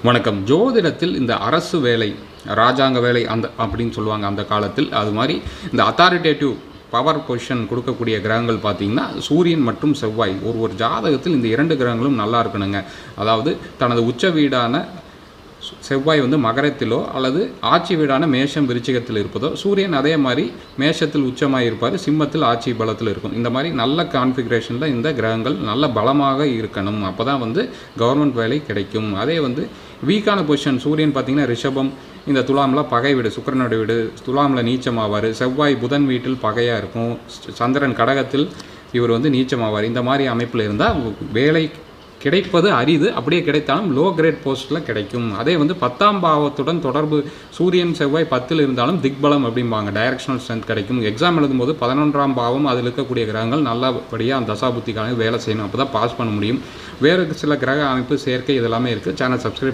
வணக்கம். ஜோதிடத்தில் இந்த அரசு வேலை, ராஜாங்க வேலை அப்படின்னு சொல்லுவாங்க அந்த காலத்தில். அது மாதிரி இந்த அத்தாரிட்டேட்டிவ் பவர் பொசிஷன் கொடுக்கக்கூடிய கிரகங்கள் பார்த்திங்கன்னா சூரியன் மற்றும் செவ்வாய். ஒரு ஜாதகத்தில் இந்த 2 கிரகங்களும் நல்லா இருக்கணுங்க. அதாவது தனது உச்ச வீடான செவ்வாய் மகரத்திலோ அல்லது ஆட்சி வீடான மேஷம் விருச்சிகத்தில் இருப்பதோ, சூரியன் அதே மாதிரி மேஷத்தில் உச்சமாக இருப்பார், சிம்மத்தில் ஆட்சி பலத்தில் இருக்கும். இந்த மாதிரி நல்ல கான்ஃபிகரேஷனில் இந்த கிரகங்கள் நல்ல பலமாக இருக்கணும். அப்போ தான் கவர்மெண்ட் வேலை கிடைக்கும். அதே வீக்கான பொசிஷன் சூரியன் பார்த்திங்கன்னா ரிஷபம், இந்த துலாமில் பகை வீடு, சுக்கிரனோட வீடு, துலாமில் நீச்சமாவார். செவ்வாய் புதன் வீட்டில் பகையாக இருக்கும். சந்திரன் கடகத்தில் இவர் நீச்சமாவார். இந்த மாதிரி அமைப்பில் இருந்தால் வேலை கிடைப்பது அரிது. அப்படியே கிடைத்தாலும் லோ கிரேட் போஸ்ட்டில் கிடைக்கும். அதே 10ஆம் பாவத்துடன் தொடர்பு சூரியன் செவ்வாய் 10ல் இருந்தாலும் திக்பலம் அப்படிம்பாங்க, டைரக்ஷனல் ஸ்ட்ரென்த் கிடைக்கும். எக்ஸாம் எழுதும்போது 11ஆம் பாவம் அதில் இருக்கக்கூடிய கிரகங்கள் நல்லபடியாக அந்த தசாபுத்திக்காக வேலை செய்யணும். அப்போ தான் பாஸ் பண்ண முடியும். வேறு சில கிரக அமைப்பு சேர்க்கை இதெல்லாமே இருக்குது. Channel subscribe